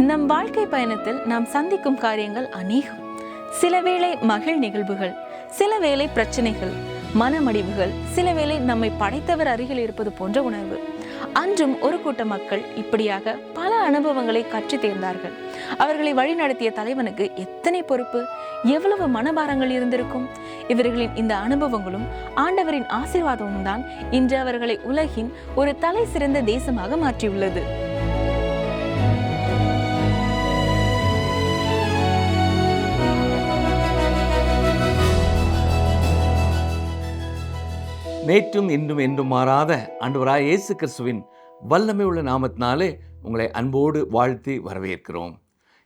நம் வாழ்க்கை பயணத்தில் நாம் சந்திக்கும் காரியங்கள் அநேகம். சில வேளை மகிழ் நிகழ்வுகள், சில வேளை பிரச்சனைகள், மனமடிவுகள், சில வேளை நம்மை படைத்தவர் அருகில் இருப்பது போன்ற உணர்வு. அன்றும் ஒரு கூட்ட மக்கள் இப்படியாக பல அனுபவங்களை கற்று தேர்ந்தார்கள். அவர்களை வழிநடத்திய தலைவனுக்கு எத்தனை பொறுப்பு, எவ்வளவு மனபாரங்கள் இருந்திருக்கும். இவர்களின் இந்த அனுபவங்களும் ஆண்டவரின் ஆசீர்வாதமும் தான் இன்று அவர்களை உலகின் ஒரு தலை சிறந்த தேசமாக மாற்றியுள்ளது. நேற்றும் இன்றும் என்றும் மாறாத ஆண்டவராய் இயேசு கிறிஸ்துவின் வல்லமை உள்ள நாமத்தினாலே உங்களை அன்போடு வாழ்த்தி வரவேற்கிறோம்.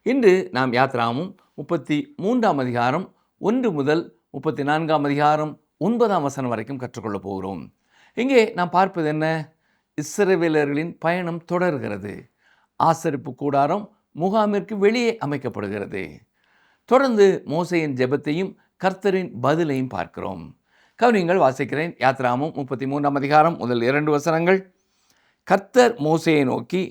இன்று நாம் யாத்ராகமம் 33ஆம் அதிகாரம் 1 முதல் 34ஆம் அதிகாரம் 9ஆம் வசனம் வரைக்கும் கற்றுக்கொள்ளப் போகிறோம். இங்கே நாம் பார்ப்பது என்ன? இஸ்ரவேலர்களின் பயணம் தொடர்கிறது. ஆசரிப்பு கூடாரம் முகாமிற்கு வெளியே அமைக்கப்படுகிறது. தொடர்ந்து மோசேயின் ஜெபத்தையும் கர்த்தரின் பதிலையும் பார்க்கிறோம். கவனிங்கள், வாசிக்கிறேன். யாத்ராகமம் 33ஆம் அதிகாரம் முதல் 2 வசனங்கள். கர்த்தர் மோசேயை நோக்கி,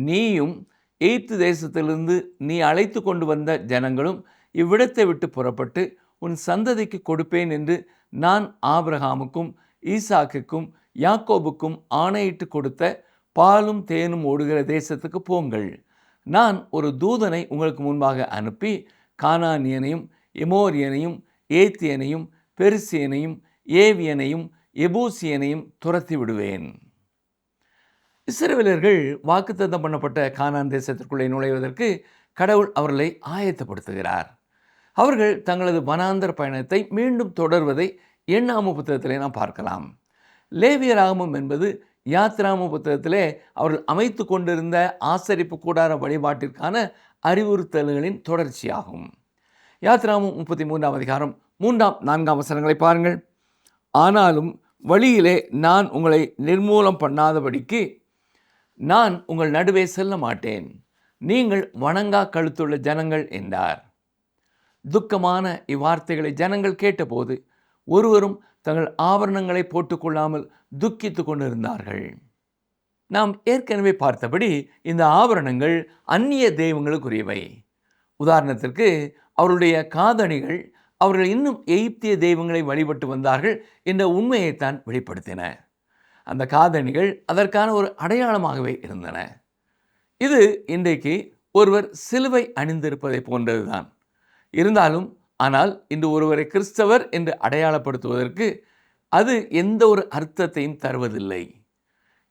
நீயும் எகிப்து தேசத்திலிருந்து நீ அழைத்து கொண்டு வந்த ஜனங்களும் இவ்விடத்தை விட்டு புறப்பட்டு உன் சந்ததிக்கு கொடுப்பேன் என்று நான் ஆபிரகாமுக்கும் ஈசாக்குக்கும் யாக்கோபுக்கும் ஆணையிட்டு கொடுத்த பாலும் தேனும் ஓடுகிற தேசத்துக்கு போங்கள். நான் ஒரு தூதனை உங்களுக்கு முன்பாக அனுப்பி கானானியனையும் எமோரியனையும் ஏத்தியனையும் பெருசியனையும் ஏவியனையும் எபூசியனையும் துரத்தி விடுவேன். இஸ்ரவேலர்கள் வாக்குத்தத்தம் பண்ணப்பட்ட கானான் தேசத்திற்குள்ளே நுழைவதற்கு கடவுள் அவர்களை ஆயத்தப்படுத்துகிறார். அவர்கள் தங்களது வனாந்தர பயணத்தை மீண்டும் தொடர்வதை எண்ணாம புத்தகத்திலே நாம் பார்க்கலாம். லேவியராகமம் என்பது யாத்ராகம புத்தகத்திலே அவர்கள் அமைத்து கொண்டிருந்த ஆசரிப்பு கூடார வழிபாட்டிற்கான அறிவுறுத்தல்களின் தொடர்ச்சியாகும். யாத்ராகமம் 33ஆம் அதிகாரம் 3, 4 வசனங்களை பாருங்கள். ஆனாலும் வழியிலே நான் உங்களை நிர்மூலம் பண்ணாதபடிக்கு நான் உங்கள் நடுவே செல்ல மாட்டேன். நீங்கள் வணங்கா கழுத்துள்ள ஜனங்கள் என்றார். துக்கமான இவ்வார்த்தைகளை ஜனங்கள் கேட்டபோது ஒருவரும் தங்கள் ஆபரணங்களை போட்டுக்கொள்ளாமல் துக்கித்து கொண்டிருந்தார்கள். நாம் ஏற்கனவே பார்த்தபடி இந்த ஆபரணங்கள் அந்நிய தெய்வங்களுக்குரியவை. உதாரணத்திற்கு, அவருடைய காதணிகள் அவர்கள் இன்னும் எகிப்திய தெய்வங்களை வழிபட்டு வந்தார்கள் என்ற உண்மையைத்தான் வெளிப்படுத்தின. அந்த காதணிகள் அதற்கான ஒரு அடையாளமாகவே இருந்தன. இது இன்றைக்கு ஒருவர் சிலுவை அணிந்திருப்பதை போன்றதுதான். இருந்தாலும் ஆனால் இன்று ஒருவரை கிறிஸ்தவர் என்று அடையாளப்படுத்துவதற்கு அது எந்த ஒரு அர்த்தத்தையும் தருவதில்லை.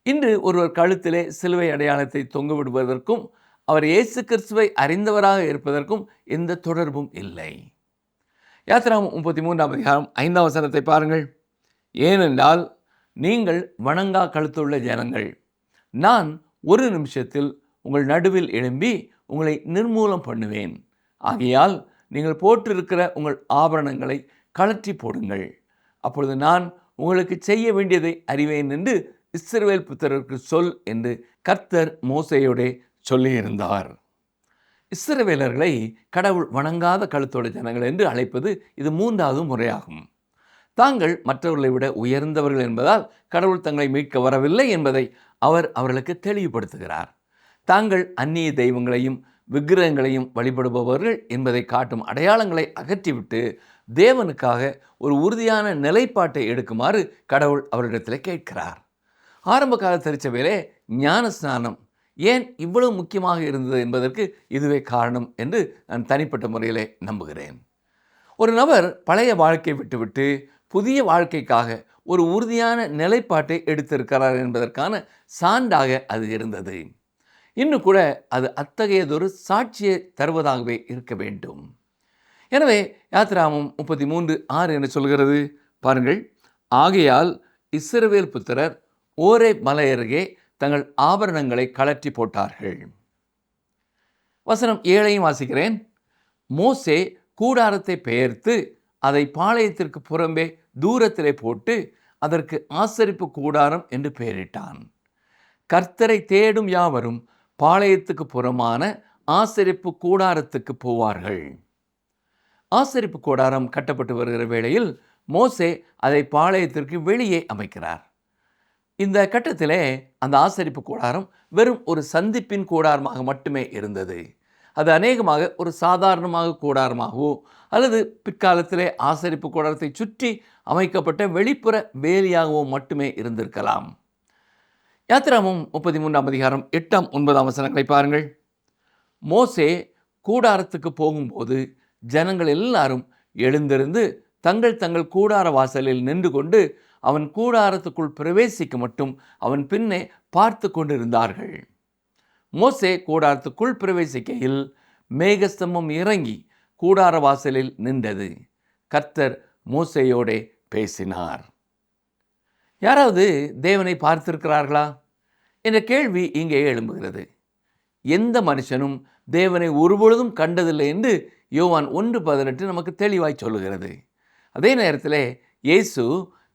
இன்று ஒருவர் கழுத்திலே சிலுவை அடையாளத்தை தொங்கவிடுவதற்கும் அவர் இயேசு கிறிஸ்துவை அறிந்தவராக இருப்பதற்கும் எந்த தொடர்பும் இல்லை. யாத்ராகமம் 33ஆம் அதிகாரம் 5ஆம் வசனத்தை பாருங்கள். ஏனென்றால் நீங்கள் வணங்கா கழுத்துள்ள ஜனங்கள், நான் ஒரு நிமிஷத்தில் உங்கள் நடுவில் எழும்பி உங்களை நிர்மூலம் பண்ணுவேன். ஆகையால் நீங்கள் போட்டிருக்கிற உங்கள் ஆபரணங்களை கழற்றி போடுங்கள். அப்பொழுது நான் உங்களுக்கு செய்ய வேண்டியதை அறிவேன் என்று இஸ்ரவேல் புத்திரருக்கு சொல் என்று கர்த்தர் மோசேயோடே சொல்லியிருந்தார். இஸ்ரவேலர்களை கடவுள் வணங்காத கழுத்தோட ஜனங்கள் என்று அழைப்பது இது 3வது முறையாகும். தாங்கள் மற்றவர்களை விட உயர்ந்தவர்கள் என்பதால் கடவுள் தங்களை மீட்க வரவில்லை என்பதை அவர் அவர்களுக்கு தெளிவுபடுத்துகிறார். தாங்கள் அந்நிய தெய்வங்களையும் விக்கிரகங்களையும் வழிபடுபவர்கள் என்பதை காட்டும் அடையாளங்களை அகற்றிவிட்டு தேவனுக்காக ஒரு உறுதியான நிலைப்பாட்டை எடுக்குமாறு கடவுள் அவரிடத்தில் கேட்கிறார். ஆரம்ப கால திருச்சபையிலே ஞான ஸ்நானம் ஏன் இவ்வளவு முக்கியமாக இருந்தது என்பதற்கு இதுவே காரணம் என்று நான் தனிப்பட்ட முறையிலே நம்புகிறேன். ஒரு நபர் பழைய வாழ்க்கையை விட்டுவிட்டு புதிய வாழ்க்கைக்காக ஒரு உறுதியான நிலைப்பாட்டை எடுத்திருக்கிறார் என்பதற்கான சான்றாக அது இருந்தது. இன்னும் கூட அது அத்தகையதொரு சாட்சியை தருவதாகவே இருக்க வேண்டும். எனவே யாத்ராகமம் 33:6 என்று சொல்கிறது. பாருங்கள். ஆகையால் இஸ்ரவேல் புத்திரர் ஓரேப் மலை அருகே தங்கள் ஆபரணங்களை கழற்றி போட்டார்கள். வசனம் 7ஐயும் வாசிக்கிறேன். மோசே கூடாரத்தை பெயர்த்து அதை பாளையத்திற்கு புறம்பே தூரத்திலே போட்டு அதற்கு ஆசரிப்பு கூடாரம் என்று பெயரிட்டான். கர்த்தரை தேடும் யாவரும் பாளையத்துக்கு புறமான ஆசரிப்பு கூடாரத்துக்கு போவார்கள். ஆசரிப்பு கூடாரம் கட்டப்பட்டு வருகிற வேளையில் மோசே அதை பாளையத்திற்கு வெளியே அமைக்கிறார். இந்த கட்டத்திலே அந்த ஆசரிப்பு கூடாரம் வெறும் ஒரு சந்திப்பின் கூடாரமாக மட்டுமே இருந்தது. அது அநேகமாக ஒரு சாதாரணமாக கூடாரமாகவோ அல்லது பிற்காலத்திலே ஆசரிப்பு கூடாரத்தை சுற்றி அமைக்கப்பட்ட வெளிப்புற வேலியாகவோ மட்டுமே இருந்திருக்கலாம். யாத்திராகமம் 33ஆம் அதிகாரம் 8ஆம் 9ஆம் வசனங்களை பாருங்கள். மோசே கூடாரத்துக்கு போகும்போது ஜனங்கள் எல்லாரும் எழுந்திருந்து தங்கள் தங்கள் கூடார வாசலில் நின்று கொண்டு அவன் கூடாரத்துக்குள் பிரவேசிக்க மட்டும் அவன் பின்னே பார்த்து கொண்டிருந்தார்கள். மோசே கூடாரத்துக்குள் பிரவேசிக்கையில் மேகஸ்தம்பம் இறங்கி கூடார வாசலில் நின்றது. கர்த்தர் மோசேயோடே பேசினார். யாராவது தேவனை பார்த்திருக்கிறார்களா என்ற கேள்வி இங்கே எழும்புகிறது. எந்த மனுஷனும் தேவனை ஒருபொழுதும் கண்டதில்லை என்று யோவான் 1:18 நமக்கு தெளிவாய் சொல்லுகிறது. அதே நேரத்தில் இயேசு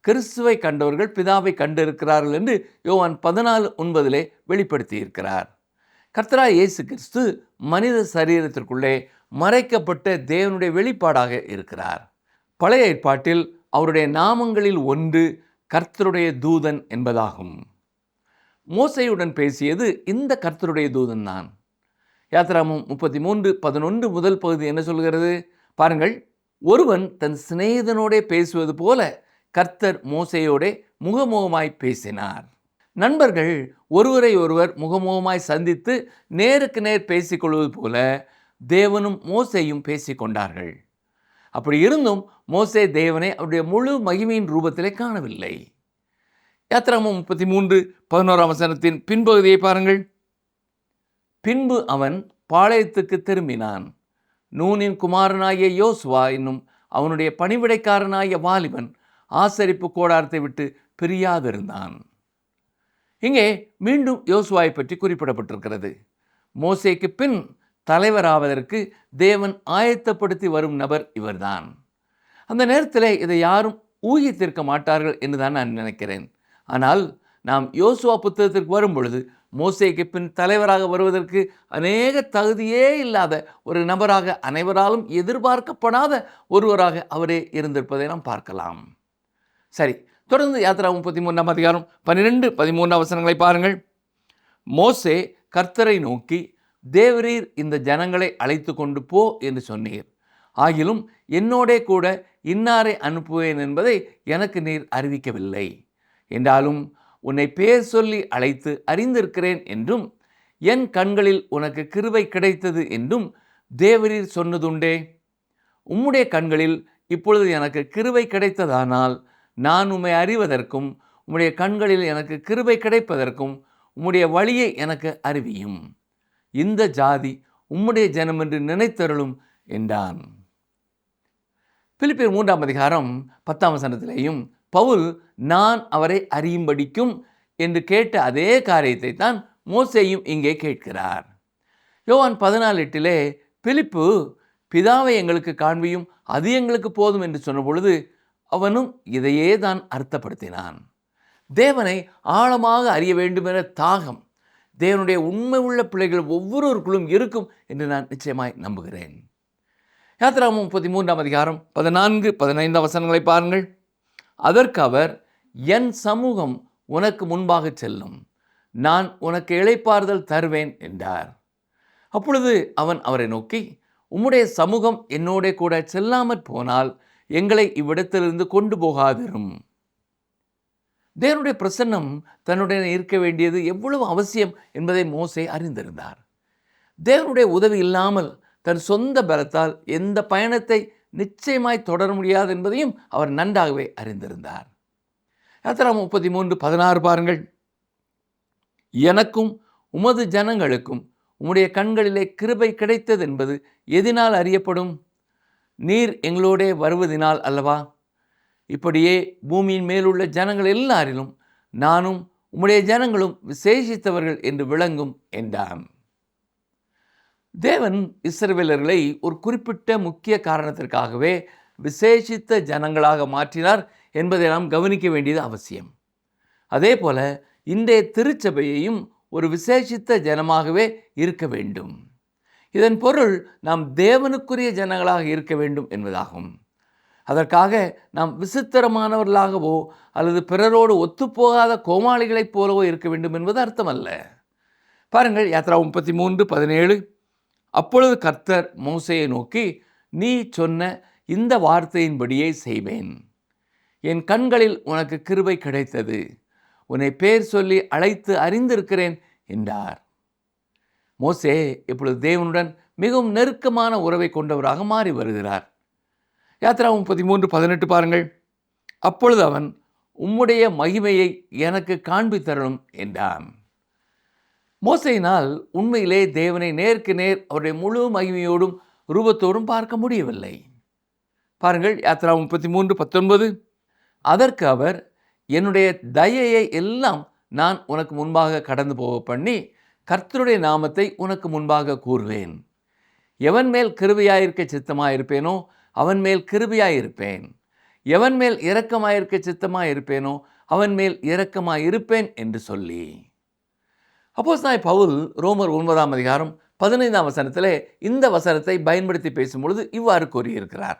கிறிஸ்துவை கண்டவர்கள் பிதாவை கண்டிருக்கிறார்கள் என்று யோவான் 14:9 வெளிப்படுத்தியிருக்கிறார். கர்த்தராகிய இயேசு கிறிஸ்து மனித சரீரத்திற்குள்ளே மறைக்கப்பட்ட தேவனுடைய வெளிப்பாடாக இருக்கிறார். பழைய ஏற்பாட்டில் அவருடைய நாமங்களில் ஒன்று கர்த்தருடைய தூதன் என்பதாகும். மோசேயுடன் பேசியது இந்த கர்த்தருடைய தூதன் தான். யாத்திராகமம் 33:11 முதல் பகுதி என்ன சொல்கிறது பாருங்கள். ஒருவன் தன் சிநேகிதனோடே பேசுவது போல கர்த்தர் மோசேயோடே முகமுகமாய் பேசினார். நண்பர்கள் ஒருவரை ஒருவர் முகமுகமாய் சந்தித்து நேருக்கு நேர் பேசிக்கொள்வது போல தேவனும் மோசேயும் பேசிக்கொண்டார்கள். அப்படி இருந்தும் மோசே தேவனை அவருடைய முழு மகிமையின் ரூபத்திலே காணவில்லை. யாத்திராகமம் 33:11ஆம் வசனத்தின் பின்பகுதியை பாருங்கள். பின்பு அவன் பாளையத்துக்கு திரும்பினான். நூனின் குமாரனாகிய யோசுவா என்னும் அவனுடைய பணிவிடைக்காரனாகிய வாலிபன் ஆசரிப்பு கூடாரத்தை விட்டு பிரியாதிருந்தான். இங்கே மீண்டும் யோசுவாவை பற்றி குறிப்பிடப்பட்டிருக்கிறது. மோசேக்கு பின் தலைவராவதற்கு தேவன் ஆயத்தப்படுத்தி வரும் நபர் இவர்தான். அந்த நேரத்தில் இதை யாரும் ஊகித்திருக்க மாட்டார்கள் என்று தான் நான் நினைக்கிறேன். ஆனால் நாம் யோசுவா புத்தகத்திற்கு வரும் பொழுது மோசேக்கு பின் தலைவராக வருவதற்கு அநேக தகுதியே இல்லாத ஒரு நபராக, அனைவராலும் எதிர்பார்க்கப்படாத ஒருவராக அவரே இருந்திருப்பதை நாம் பார்க்கலாம். சரி, தொடர்ந்து யாத்திராகமம் 33ஆம் அதிகாரம் 12-13 வசனங்களை பாருங்கள். மோசே கர்த்தரை நோக்கி, தேவரீர் இந்த ஜனங்களை அழைத்து கொண்டு போ என்று சொன்னீர். ஆகிலும் என்னோடே கூட இன்னாரை அனுப்புவேன் என்பதை எனக்கு நீர் அறிவிக்கவில்லை. என்றாலும் உன்னை பேர் சொல்லி அழைத்து அறிந்திருக்கிறேன் என்றும் என் கண்களில் உனக்கு கிருபை கிடைத்தது என்றும் தேவரீர் சொன்னதுண்டே. உம்முடைய கண்களில் இப்பொழுது எனக்கு கிருபை கிடைத்ததானால் நான் உம்மை அறிவதற்கும் உம்முடைய கண்களில் எனக்கு கிருபை கிடைப்பதற்கும் உம்முடைய வழியை எனக்கு அறிவியும். இந்த ஜாதி உம்முடைய ஜனம் என்று நினைத்தருளும் என்றான். பிலிப்பியர் 3ஆம் அதிகாரம் 10ஆம் வசனத்திலேயும் பவுல் நான் அவரை அறியும்படிக்கும் என்று கேட்ட அதே காரியத்தை தான் மோசேயும் இங்கே கேட்கிறார். யோவான் 14:8 பிலிப்பு பிதாவை எங்களுக்கு காண்பியும் அது எங்களுக்கு போதும் என்று சொன்ன பொழுது அவனும் இதையே தான் அர்த்தப்படுத்தினான். தேவனை ஆழமாக அறிய வேண்டும் என்ற தாகம் தேவனுடைய உண்மை உள்ள பிள்ளைகள் ஒவ்வொருவருக்குள்ளும் இருக்கும் என்று நான் நிச்சயமாய் நம்புகிறேன். யாத்திராகமம் 33ஆம் அதிகாரம் 14-15 வசனங்களை பாருங்கள். அதற்கு அவர், என் சமூகம் உனக்கு முன்பாக செல்லும், நான் உனக்கு இளைப்பாறுதல் தருவேன் என்றார். அப்பொழுது அவன் அவரை நோக்கி, உம்முடைய சமூகம் என்னோட கூட செல்லாமற் போனால் எங்களை இவ்விடத்திலிருந்து கொண்டு போகாதிரும். தேவனுடைய பிரசன்னம் தன்னுடன் இருக்க வேண்டியது எவ்வளவு அவசியம் என்பதை மோசே அறிந்திருந்தார். தேவனுடைய உதவி இல்லாமல் தன் சொந்த பலத்தால் எந்த பயணத்தை நிச்சயமாய் தொடர முடியாது என்பதையும் அவர் நன்றாகவே அறிந்திருந்தார். யாத்திராகமம் 33:16 பாருங்கள். எனக்கும் உமது ஜனங்களுக்கும் உம்முடைய கண்களிலே கிருபை கிடைத்தது என்பது எதினால் அறியப்படும்? நீர் எங்களோடே வருவதினால் அல்லவா? இப்படியே பூமியின் மேலுள்ள ஜனங்கள் எல்லாரிலும் நானும் உம்முடைய ஜனங்களும் விசேஷித்தவர்கள் என்று விளங்கும் என்றான். தேவன் இஸ்ரவேலர்களை ஒரு குறிப்பிட்ட முக்கிய காரணத்திற்காகவே விசேஷித்த ஜனங்களாக மாற்றினார் என்பதை நாம் கவனிக்க வேண்டியது அவசியம். அதே போல இன்றைய திருச்சபையையும் ஒரு விசேஷித்த ஜனமாகவே இருக்க வேண்டும். இதன் பொருள் நாம் தேவனுக்குரிய ஜனங்களாக இருக்க வேண்டும் என்பதாகும். அதற்காக நாம் விசித்திரமானவர்களாகவோ அல்லது பிறரோடு ஒத்துப்போகாத கோமாளிகளைப் போலவோ இருக்க வேண்டும் என்பது அர்த்தமல்ல. பாருங்கள், யாத்திராகமம் 33:17 அப்பொழுது கர்த்தர் மோசேயை நோக்கி, நீ சொன்ன இந்த வார்த்தையின்படியே செய்வேன். என் கண்களில் உனக்கு கிருபை கிடைத்தது. உன்னை பேர் சொல்லி அழைத்து அறிந்திருக்கிறேன் என்றார். மோசே இப்பொழுது தேவனுடன் மிகவும் நெருக்கமான உறவை கொண்டவராக மாறி வருகிறார். யாத்ராகமம் 13:18 பாருங்கள். அப்பொழுது அவன், உம்முடைய மகிமையை எனக்கு காண்பித்தருளும் என்றான். மோசேயினால் உண்மையிலே தேவனை நேருக்கு நேர் அவருடைய முழு மகிமையோடும் ரூபத்தோடும் பார்க்க முடியவில்லை. பாருங்கள், யாத்ராகமம் 33:19. அதற்கு அவர், என்னுடைய தயையை எல்லாம் நான் உனக்கு முன்பாக கடந்து போக பண்ணி கர்த்தருடைய நாமத்தை உனக்கு முன்பாக கூறுவேன். எவன் மேல் கிருபையாயிருக்க சித்தமாயிருப்பேனோ அவன் மேல் கிருபையாயிருப்பேன். எவன் மேல் இரக்கமாயிருக்க சித்தமாயிருப்பேனோ அவன் மேல் இரக்கமாயிருப்பேன் என்று சொல்லி. அப்போஸ்தலனாகிய பவுல் ரோமர் 9:15 இந்த வசனத்தை பயன்படுத்தி பேசும்பொழுது இவ்வாறு கூறியிருக்கிறார்.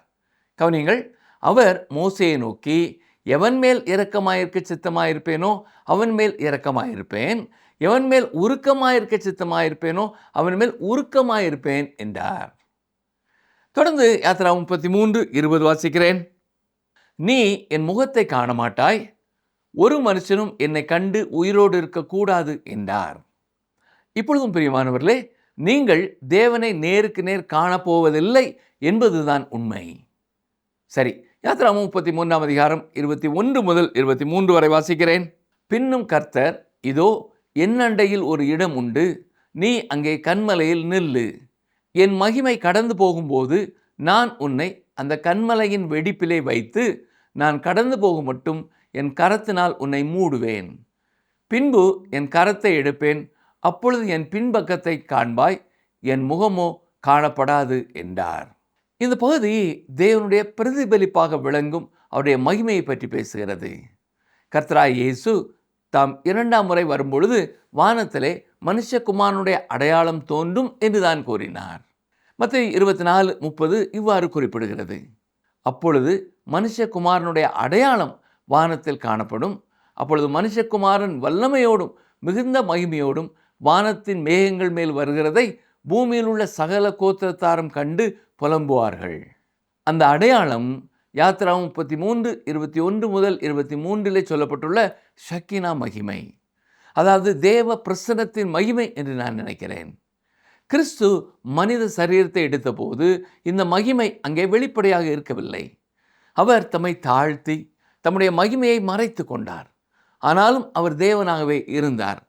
கவனியுங்கள், அவர் மோசேயை நோக்கி, எவன் மேல் இரக்கமாயிருக்க சித்தமாயிருப்பேனோ அவன் மேல் இரக்கமாயிருப்பேன். எவன் மேல் உருக்கமாயிருக்க சித்தமாயிருப்பேனோ அவன் மேல் உருக்கமாயிருப்பேன் என்றார். தொடர்ந்து யாத்ராகமம் 33:20 வாசிக்கிறேன். நீ என் முகத்தை காண மாட்டாய், ஒரு மனுஷனும் என்னை கண்டு உயிரோடு இருக்கக்கூடாது என்றார். இப்பொழுதும் பிரியமானவர்களே, நீங்கள் தேவனை நேருக்கு நேர் காணப்போவதில்லை என்பதுதான் உண்மை. சரி, யாத்ராகமம் 33:21 முதல் 23 வரை வாசிக்கிறேன். பின்னும் கர்த்தர், இதோ என் அண்டையில் ஒரு இடம் உண்டு, நீ அங்கே கன்மலையில் நில்லு. என் மகிமை கடந்து போகும்போது நான் உன்னை அந்த கன்மலையின் வெடிப்பிலே வைத்து நான் கடந்து போகும் மட்டும் என் கரத்தினால் உன்னை மூடுவேன். பின்பு என் கரத்தை எடுப்பேன், அப்பொழுது என் பின்பக்கத்தை காண்பாய், என் முகமோ காணப்படாது என்றார். இந்த பகுதி தேவனுடைய பிரதிபலிப்பாக விளங்கும் அவருடைய மகிமையை பற்றி பேசுகிறது. கர்த்தராகிய இயேசு தாம் 2ஆம் முறை வரும்பொழுது வானத்திலே மனுஷகுமாரனுடைய அடையாளம் தோன்றும் என்றுதான் கூறினார். மத்தேயு 24:30 இவ்வாறு குறிப்பிடுகிறது. அப்பொழுது மனுஷகுமாரனுடைய அடையாளம் வானத்தில் காணப்படும். அப்பொழுது மனுஷகுமாரன் வல்லமையோடும் மிகுந்த மகிமையோடும் வானத்தின் மேகங்கள் மேல் வருகிறதை பூமியில் உள்ள சகல கோத்திரத்தாரும் கண்டு புலம்புவார்கள். அந்த அடையாளம் யாத்ராகமம் 33:21 முதல் 23 சொல்லப்பட்டுள்ள ஷக்கினா மகிமை, அதாவது தேவ பிரசன்னத்தின் மகிமை என்று நான் நினைக்கிறேன். கிறிஸ்து மனித சரீரத்தை எடுத்தபோது இந்த மகிமை அங்கே வெளிப்படையாக இருக்கவில்லை. அவர் தம்மை தாழ்த்தி தம்முடைய மகிமையை மறைத்து கொண்டார். ஆனாலும் அவர் தேவனாகவே இருந்தார்.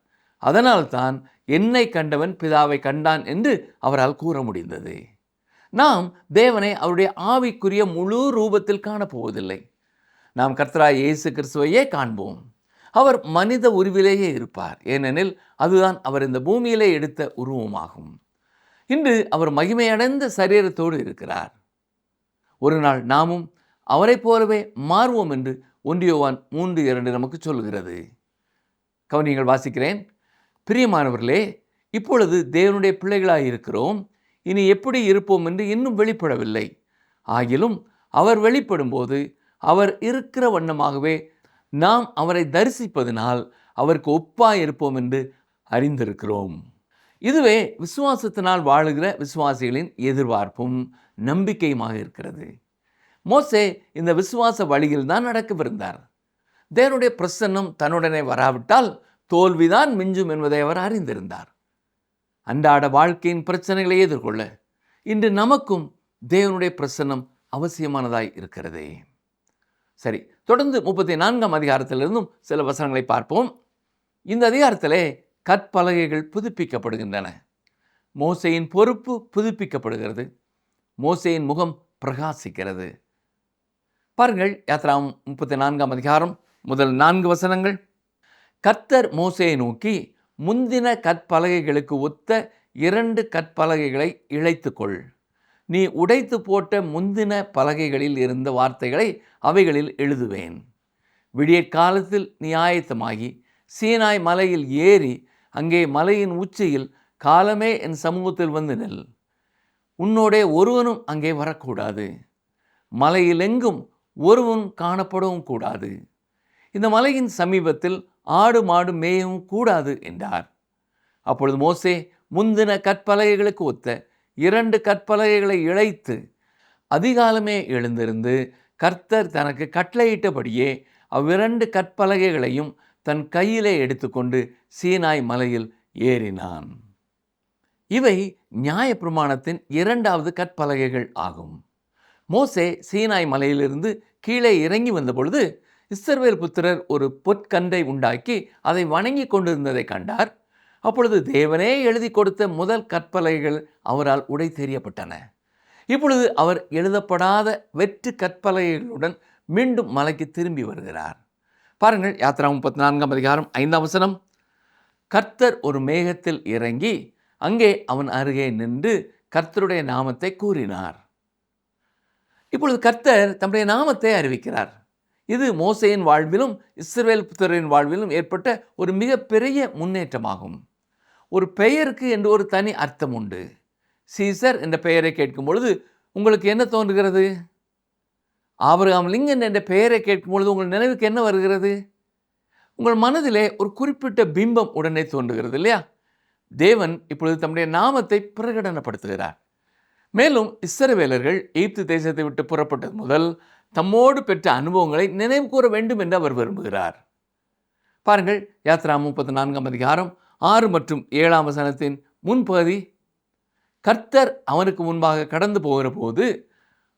அதனால்தான் என்னை கண்டவன் பிதாவை கண்டான் என்று அவரால் கூற முடிந்தது. நாம் தேவனை அவருடைய ஆவிக்குரிய முழு ரூபத்தில் காணப்போவதில்லை. நாம் கர்த்தராகிய இயேசு கிறிஸ்துவையே காண்போம். அவர் மனித உருவிலேயே இருப்பார். ஏனெனில் அதுதான் அவர் இந்த பூமியிலே எடுத்த உருவமாகும். இன்று அவர் மகிமையடைந்த சரீரத்தோடு இருக்கிறார். ஒரு நாள் நாமும் அவரை போலவே மாறுவோம் என்று 1 யோவான் 3:2 நமக்கு சொல்கிறது. கவனியங்கள் வாசிக்கிறேன். பிரியமானவர்களே, இப்பொழுது தேவனுடைய பிள்ளைகளாய் இருக்கிறோம். இனி எப்படி இருப்போம் என்று இன்னும் வெளிப்படவில்லை. ஆகிலும் அவர் வெளிப்படும்போது அவர் இருக்கிற வண்ணமாகவே நாம் அவரை தரிசிப்பதனால் அவருக்கு ஒப்பாய் இருப்போம் என்று அறிந்திருக்கிறோம். இதுவே விசுவாசத்தினால் வாழுகிற விசுவாசிகளின் எதிர்பார்ப்பும் நம்பிக்கையுமாக இருக்கிறது. மோசே இந்த விசுவாச வழியில் தான் நடக்கவிருந்தார். தேவனுடைய பிரசன்னம் தன்னுடனே வராவிட்டால் தோல்விதான் மிஞ்சும் என்பதை அவர் அறிந்திருந்தார். அன்றாட வாழ்க்கையின் பிரச்சனைகளை எதிர்கொள்ள இன்று நமக்கும் தேவனுடைய பிரசன்னம் அவசியமானதாய் இருக்கிறது. சரி, தொடர்ந்து 34ஆம் அதிகாரத்திலிருந்தும் சில வசனங்களை பார்ப்போம். இந்த அதிகாரத்திலே கற்பலகைகள் புதுப்பிக்கப்படுகின்றன. மோசேயின் பொறுப்பு புதுப்பிக்கப்படுகிறது. மோசேயின் முகம் பிரகாசிக்கிறது. பாருங்கள், யாத்ராகமம் 34ஆம் அதிகாரம் முதல் 4 வசனங்கள். கர்த்தர் மோசேயை நோக்கி, முந்தின கற்பலகைகளுக்கு ஒத்த 2 கற்பலகைகளை இழைத்துக்கொள். நீ உடைத்து போட்ட முந்தின பலகைகளில் இருந்த வார்த்தைகளை அவைகளில் எழுதுவேன். விடியற்காலத்தில் நீ ஆயத்தமாகி சீனாய் மலையில் ஏறி அங்கே மலையின் உச்சியில் காலமே என் சமூகத்தில் வந்து நில். உன்னோடே ஒருவனும் அங்கே வரக்கூடாது. மலையில் எங்கும் ஒருவன் காணப்படவும் கூடாது. இந்த மலையின் சமீபத்தில் ஆடு மாடு மேயவும் கூடாது என்றார். அப்பொழுது மோசே முந்தின கற்பலகைகளுக்கு ஒத்த 2 கற்பலகைகளை இழைத்து அதிகாலமே எழுந்திருந்து கர்த்தர் தனக்கு கட்டளையிட்டபடியே அவ்விரண்டு கற்பலகைகளையும் தன் கையிலே எடுத்துக்கொண்டு சீனாய் மலையில் ஏறினான். இவை நியாயப்பிரமாணத்தின் 2வது கற்பலகைகள் ஆகும். மோசே சீனாய் மலையிலிருந்து கீழே இறங்கி வந்தபொழுது இஸ்ரவேல் புத்திரர் ஒரு பொற்கன்றை உண்டாக்கி அதை வணங்கி கொண்டிருந்ததை கண்டார். அப்பொழுது தேவனே எழுதி கொடுத்த முதல் கற்பலகைகள் அவரால் உடை தெரியப்பட்டன. இப்பொழுது அவர் எழுதப்படாத வெற்று கற்பலகைகளுடன் மீண்டும் மலைக்கு திரும்பி வருகிறார். பாருங்கள், யாத்ரா 34ஆம் அதிகாரம் 5ஆம் வசனம். கர்த்தர் ஒரு மேகத்தில் இறங்கி அங்கே அவன் அருகே நின்று கர்த்தருடைய நாமத்தை கூறினார். இப்பொழுது கர்த்தர் தம்முடைய நாமத்தை அறிவிக்கிறார். இது மோசேயின் வாழ்விலும் இஸ்ரவேல் புத்திரரின் வாழ்விலும் ஏற்பட்ட ஒரு மிகப்பெரிய முன்னேற்றமாகும். ஒரு பெயருக்கு என்று ஒரு தனி அர்த்தம் உண்டு. சீசர் என்ற பெயரை கேட்கும் பொழுது உங்களுக்கு என்ன தோன்றுகிறது? ஆபிரகாம் லிங்கன் என்ற பெயரை கேட்கும் பொழுது உங்கள் நினைவுக்கு என்ன வருகிறது? உங்கள் மனதிலே ஒரு குறிப்பிட்ட பிம்பம் உடனே தோன்றுகிறது இல்லையா? தேவன் இப்பொழுது தம்முடைய நாமத்தை பிரகடனப்படுத்துகிறார். மேலும் இஸ்ரவேலர்கள் எகிப்து தேசத்தை விட்டு புறப்பட்டது முதல் தம்மோடு பெற்ற அனுபவங்களை நினைவு கூற வேண்டும் என்று அவர் விரும்புகிறார். பாருங்கள், யாத்ரா 34ஆம் அதிகாரம் 6 மற்றும் 7ஆம் வசனத்தின் முன்பகுதி. கர்த்தர் அவனுக்கு முன்பாக கடந்து போகிற போது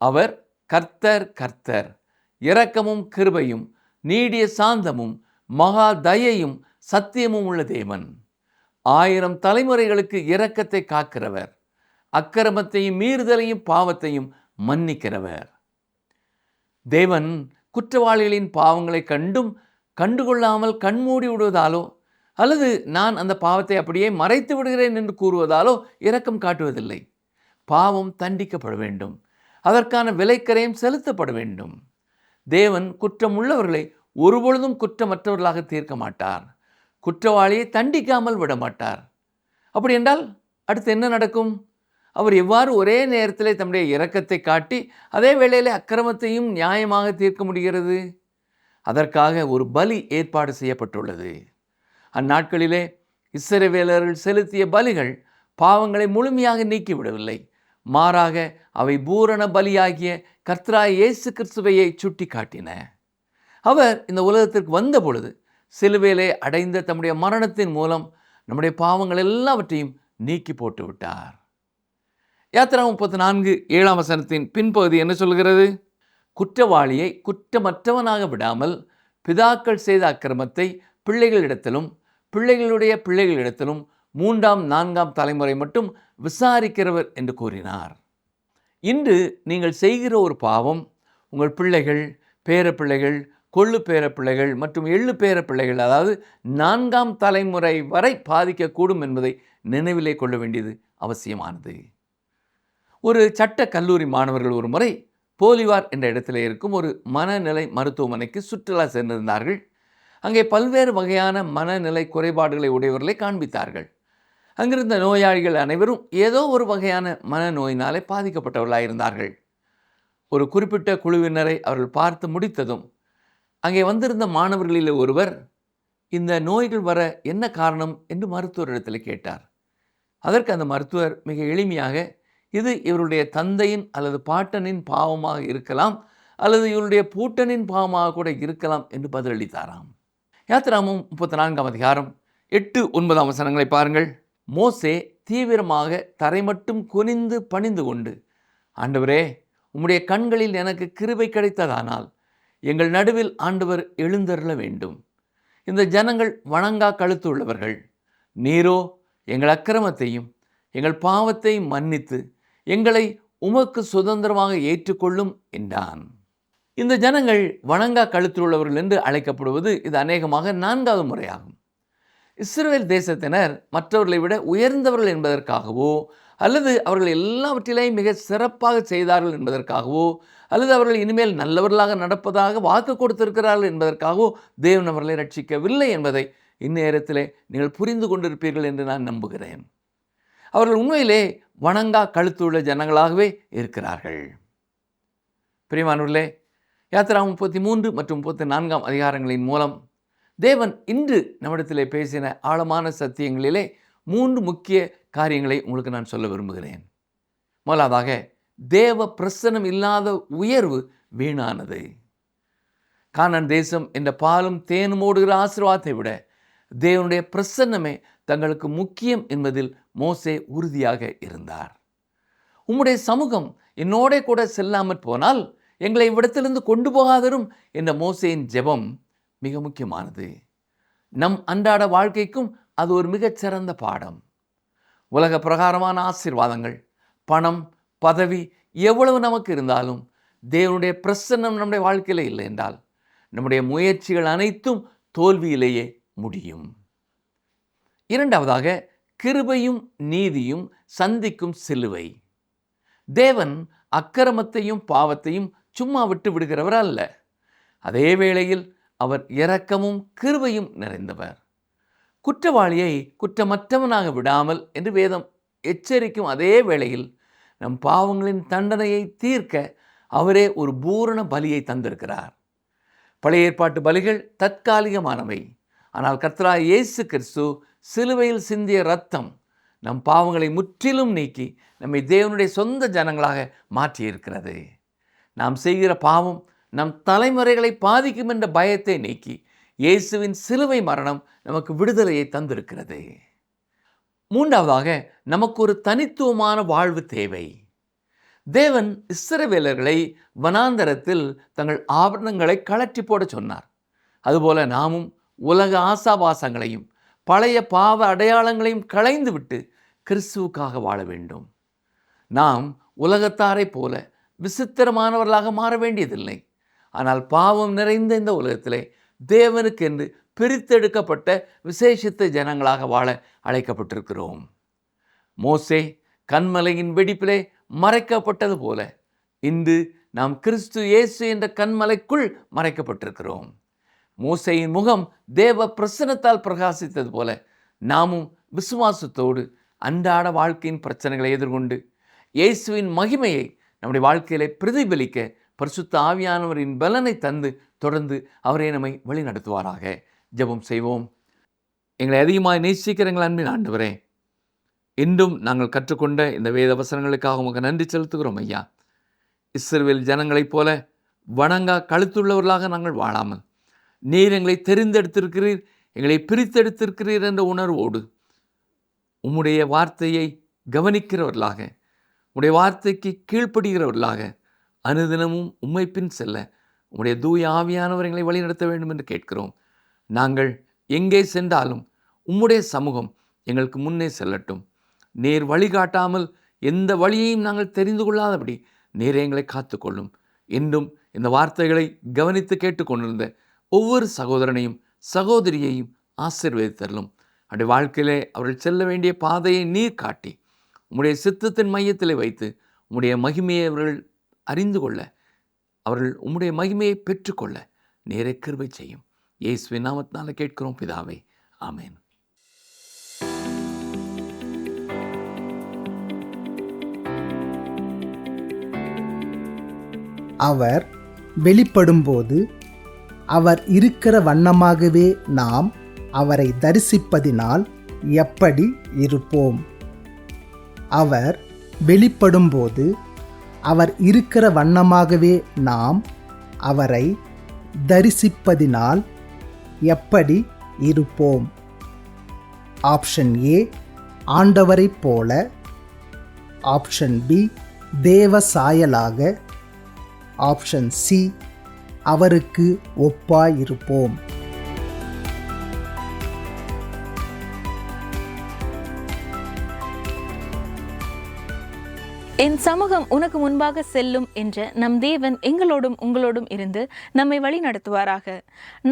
அவர், கர்த்தர் கர்த்தர், இரக்கமும் கிருபையும் நீடிய சாந்தமும் மகா தயையும் சத்தியமும் உள்ள தேவன், 1000 தலைமுறைகளுக்கு இரக்கத்தை காக்கிறவர், அக்கிரமத்தையும் மீறுதலையும் பாவத்தையும் மன்னிக்கிறவர். தேவன் குற்றவாளிகளின் பாவங்களை கண்டும் கண்டுகொள்ளாமல் கண்மூடி விடுவதாலோ அல்லது நான் அந்த பாவத்தை அப்படியே மறைத்து விடுகிறேன் என்று கூறுவதாலோ இரக்கம் காட்டுவதில்லை. பாவம் தண்டிக்கப்பட வேண்டும், அதற்கான விலைக்கரையும் செலுத்தப்பட வேண்டும். தேவன் குற்றம் உள்ளவர்களை ஒருபொழுதும் குற்றமற்றவர்களாக தீர்க்க மாட்டார். குற்றவாளியை தண்டிக்காமல் விட மாட்டார். அப்படி என்றால் அடுத்து என்ன நடக்கும்? அவர் எவ்வாறு ஒரே நேரத்தில் தம்முடைய இரக்கத்தை காட்டி அதே வேளையில் அக்கிரமத்தையும் நியாயமாக தீர்க்க முடிகிறது? அதற்காக ஒரு பலி ஏற்பாடு செய்யப்பட்டுள்ளது. அந்நாட்களிலே இஸ்ரவேலர்கள் செலுத்திய பலிகள் பாவங்களை முழுமையாக நீக்கிவிடவில்லை. மாறாக அவை பூரண பலியாகிய கர்த்தராகிய இயேசு கிறிஸ்துவையை சுட்டி காட்டின. அவர் இந்த உலகத்திற்கு வந்த பொழுது சிலுவையிலே அடைந்த தம்முடைய மரணத்தின் மூலம் நம்முடைய பாவங்கள் எல்லாவற்றையும் நீக்கி போட்டு விட்டார். யாத்ரா 34 7ஆம் வசனத்தின் பின்பகுதி என்ன சொல்கிறது? குற்றவாளியை குற்றமற்றவனாக விடாமல் பிதாக்கள் செய்த அக்கிரமத்தை பிள்ளைகளிடத்திலும் பிள்ளைகளுடைய பிள்ளைகளிடத்திலும் 3ஆம் 4ஆம் தலைமுறை மட்டும் விசாரிக்கிறவர் என்று கூறினார். இன்று நீங்கள் செய்கிற ஒரு பாவம் உங்கள் பிள்ளைகள், பேரப்பிள்ளைகள், கொள்ளு பேரப்பிள்ளைகள் மற்றும் எள்ளு பேரப்பிள்ளைகள், அதாவது 4ஆம் தலைமுறை வரை பாதிக்கக்கூடும் என்பதை நினைவிலே கொள்ள வேண்டியது அவசியமானது. ஒரு சட்ட கல்லூரி மாணவர்கள் ஒரு முறை போலிவார் என்ற இடத்துல இருக்கும் ஒரு மனநிலை மருத்துவமனைக்கு சுற்றுலா சென்றிருந்தார்கள். அங்கே பல்வேறு வகையான மனநிலை குறைபாடுகளை உடையவர்களை காண்பித்தார்கள். அங்கிருந்த நோயாளிகள் அனைவரும் ஏதோ ஒரு வகையான மனநோயினாலே பாதிக்கப்பட்டவர்களாக இருந்தார்கள். ஒரு குறிப்பிட்ட குழுவினரை அவர்கள் பார்த்து முடித்ததும் அங்கே வந்திருந்த மாணவர்களில் ஒருவர் இந்த நோய்கள் வர என்ன காரணம் என்று மருத்துவரிடத்தில் கேட்டார். அதற்கு அந்த மருத்துவர் மிக எளிமையாக, இது இவருடைய தந்தையின் அல்லது பாட்டனின் பாவமாக இருக்கலாம், அல்லது இவருடைய பூட்டனின் பாவமாக கூட இருக்கலாம் என்று பதிலளித்தாராம். யாத்திராகமம் 34ஆம் அதிகாரம் 8, 9ஆம் வசனங்களை பாருங்கள். மோசே தீவிரமாக தரை மட்டும் குனிந்து பணிந்து கொண்டு, ஆண்டவரே, உம்முடைய கண்களில் எனக்கு கிருபை கிடைத்ததானால் எங்கள் நடுவில் ஆண்டவர் எழுந்தருள வேண்டும். இந்த ஜனங்கள் வணங்கா கழுத்து உள்ளவர்கள். நீரோ எங்கள் அக்கிரமத்தையும் எங்கள் பாவத்தையும் மன்னித்து எங்களை உமக்கு சுதந்திரமாக ஏற்றுக்கொள்ளும் என்றான். இந்த ஜனங்கள் வணங்கா கழுத்து உள்ளவர்கள் என்று அழைக்கப்படுவது இது அநேகமாக 4வது முறையாகும். இஸ்ரவேல் தேசத்தினர் மற்றவர்களை விட உயர்ந்தவர்கள் என்பதற்காகவோ அல்லது அவர்கள் எல்லாவற்றிலேயும் மிக சிறப்பாக செய்தார்கள் என்பதற்காகவோ அல்லது அவர்கள் இனிமேல் நல்லவர்களாக நடப்பதாக வாக்கு கொடுத்திருக்கிறார்கள் என்பதற்காகவோ தேவன் அவர்களை ரட்சிக்கவில்லை என்பதை இந்நேரத்திலே நீங்கள் புரிந்து கொண்டிருப்பீர்கள் என்று நான் நம்புகிறேன். அவர்கள் உண்மையிலே வணங்கா கழுத்துள்ள ஜனங்களாகவே இருக்கிறார்கள். பிரியமானவர்களே, யாத்திரா 33 மற்றும் 34ஆம் அதிகாரங்களின் மூலம் தேவன் இன்று நம்மிடத்திலே பேசின ஆழமான சத்தியங்களிலே 3 முக்கிய காரியங்களை உங்களுக்கு நான் சொல்ல விரும்புகிறேன். முதலாவதாக, தேவ பிரசன்னம் இல்லாத உயர்வு வீணானது. கானான் தேசம் என்ற பாலும் தேனும் ஓடுகிற ஆசீர்வாதத்தை விட தேவனுடைய பிரசன்னமே தங்களுக்கு முக்கியம் என்பதில் மோசே உறுதியாக இருந்தார். உம்முடைய சமூகம் என்னோட கூட செல்லாமற் போனால் எங்களை இவ்விடத்திலிருந்து கொண்டு போகாதரும் என்ற மோசேயின் ஜெபம் மிக முக்கியமானது. நம் அன்றாட வாழ்க்கைக்கும் அது ஒரு மிகச்சிறந்த பாடம். உலக பிரகாரமான ஆசீர்வாதங்கள், பணம், பதவி எவ்வளவு நமக்கு இருந்தாலும் தேவனுடைய பிரசன்னம் நம்முடைய வாழ்க்கையில் இல்லை என்றால் நம்முடைய முயற்சிகள் அனைத்தும் தோல்வியிலேயே முடியும். இரண்டாவதாக, கிருபையும் நீதியும் சந்திக்கும் சிலுவை. தேவன் அக்கிரமத்தையும் பாவத்தையும் சும்மா விட்டு விடுகிறவர் அல்ல. அதே வேளையில் அவர் இரக்கமும் கிருபையும் நிறைந்தவர். குற்றவாளியை குற்றமற்றவனாக விடாமல் என்று வேதம் எச்சரிக்கும் அதே வேளையில் நம் பாவங்களின் தண்டனையை தீர்க்க அவரே ஒரு பூரண பலியை தந்திருக்கிறார். பழைய ஏற்பாட்டு பலிகள் தற்காலிகமானவை. ஆனால் கர்த்தராகிய இயேசு கிறிஸ்து சிலுவையில் சிந்திய இரத்தம் நம் பாவங்களை முற்றிலும் நீக்கி நம்மை தேவனுடைய சொந்த ஜனங்களாக மாற்றியிருக்கிறது. நாம் செய்கிற பாவம் நம் தலைமுறைகளை பாதிக்கும் என்ற பயத்தை நீக்கி இயேசுவின் சிலுவை மரணம் நமக்கு விடுதலையை தந்திருக்கிறது. மூன்றாவதாக, நமக்கு ஒரு தனித்துவமான வாழ்வு தேவை. தேவன் இஸ்ரவேலர்களை வனாந்தரத்தில் தங்கள் ஆபரணங்களை கழற்றி போட சொன்னார். அதுபோல நாமும் உலக ஆசாபாசங்களையும் பழைய பாவ அடையாளங்களையும் களைந்து விட்டு கிறிஸ்துவுக்காக வாழ வேண்டும். நாம் உலகத்தாரை போல விசித்திரமானவர்களாக மாற வேண்டியதில்லை. ஆனால் பாவம் நிறைந்த இந்த உலகத்திலே தேவனுக்கு என்று பிரித்தெடுக்கப்பட்ட விசேஷித்த ஜனங்களாக வாழ அழைக்கப்பட்டிருக்கிறோம். மோசே கன்மலையின் வெடிப்பிலே மறைக்கப்பட்டது போல இன்று நாம் கிறிஸ்து இயேசு என்ற கன்மலைக்குள் மறைக்கப்பட்டிருக்கிறோம். மோசேயின் முகம் தேவ பிரசன்னத்தால் பிரகாசித்தது போல நாமும் விசுவாசத்தோடு அன்றாட வாழ்க்கையின் பிரச்சனைகளை எதிர்கொண்டு இயேசுவின் மகிமையை நம்முடைய வாழ்க்கையிலே பிரதிபலிக்க பரிசுத்த ஆவியானவரின் பலனை தந்து தொடர்ந்து அவரே நம்மை வழி நடத்துவாராக. ஜெபம் செய்வோம். எங்களை அதிகமாக நேசிக்கிற எங்கள் அன்பின் ஆண்டவரே, இன்றும் நாங்கள் கற்றுக்கொண்ட இந்த வேத வசனங்களுக்காக உங்களுக்கு நன்றி செலுத்துகிறோம் ஐயா. இஸ்ரவேல் ஜனங்களைப் போல வணங்கா கழுத்துள்ளவர்களாக நாங்கள் வாழாமல் நீர் எங்களை தெரிந்தெடுத்திருக்கிறீர், எங்களை பிரித்தெடுத்திருக்கிறீர் என்ற உணர்வோடு உம்முடைய வார்த்தையை கவனிக்கிறவர்களாக, உம்முடைய வார்த்தைக்கு கீழ்ப்படுகிறவர்களாக அனுதினமும் உம்மை பின் செல்ல உம்முடைய தூய ஆவியானவர் எங்களை வழிநடத்த வேண்டும் என்று கேட்கிறோம். நாங்கள் எங்கே சென்றாலும் உம்முடைய சமூகம் எங்களுக்கு முன்னே செல்லட்டும். நீர் வழிகாட்டாமல் எந்த வழியையும் நாங்கள் தெரிந்து கொள்ளாதபடி நீர் எங்களை காத்துக்கொள்ளும். என்றும் இந்த வார்த்தைகளை கவனித்து கேட்டுக்கொண்டிருந்த ஒவ்வொரு சகோதரனையும் சகோதரியையும் ஆசீர்வதித்தருளும். அவருடைய வாழ்க்கையிலே அவர்கள் செல்ல வேண்டிய பாதையை நீர் காட்டி உம்முடைய சித்தத்தின் மையத்திலே வைத்து உம்முடைய மகிமையை அவர்கள் அறிந்து கொள்ள, அவர்கள் உம்முடைய மகிமையை பெற்றுக்கொள்ள நேரே கிருபை செய்யும். இயேசுவின் நாமத்தினால கேட்கிறோம் பிதாவே, ஆமென். அவர் வெளிப்படும்போது அவர் இருக்கிற வண்ணமாகவே நாம் அவரை தரிசிப்பதினால் எப்படி இருப்போம்? அவர் வெளிப்படும்போது அவர் இருக்கிற வண்ணமாகவே நாம் அவரை தரிசிப்பதினால் எப்படி இருப்போம்? ஆப்ஷன் ஏ, ஆண்டவரைப் போல. ஆப்ஷன் பி, தேவ சாயலாக. ஆப்ஷன் சி, அவருக்கு ஒப்பாயிருப்போம். என் சமூகம் உனக்கு முன்பாக செல்லும் என்ற நம் தேவன் எங்களோடும் உங்களோடும் இருந்து நம்மை வழி நடத்துவாராக.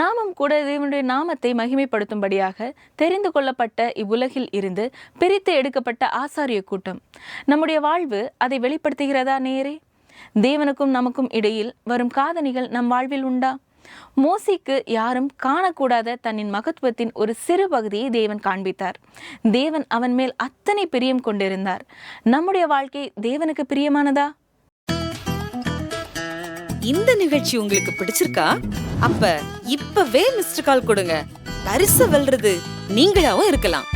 நாமும் கூட தேவனுடைய நாமத்தை மகிமைப்படுத்தும்படியாக தெரிந்து கொள்ளப்பட்ட இவ்வுலகில் இருந்து பிரித்து எடுக்கப்பட்ட ஆசாரிய கூட்டம். நம்முடைய வாழ்வு அதை வெளிப்படுத்துகிறதா நேரே? தேவனுக்கும் நமக்கும் இடையில் வரும் காதணிகள் நம் வாழ்வில் உண்டா? மோசேக்கு யாரும் காணக்கூடாத தன்னின் மகத்துவத்தின் ஒரு சிறு பகுதியை தேவன் காண்பித்தார். தேவன் அவன் மேல் அத்தனை பிரியம் கொண்டிருந்தார். நம்முடைய வாழ்க்கை தேவனுக்கு பிரியமானதா? இந்த நிகழ்ச்சி உங்களுக்கு பிடிச்சிருக்கா? அப்ப இப்பவே மிஸ்டர் கால் கொடுங்க. பரிசு வெல்றது நீங்களாவும் இருக்கலாம்.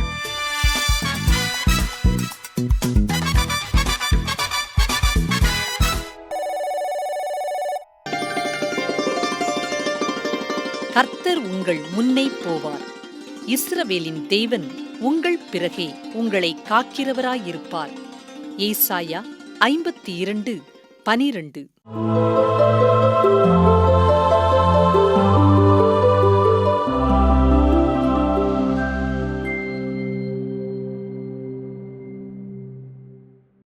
கர்த்தர் உங்கள் முன்னே போவார். இஸ்ரவேலின் தேவன் உங்கள் பிறகே உங்களை காக்கிறவராயிருப்பார். ஏசாயா 52:12.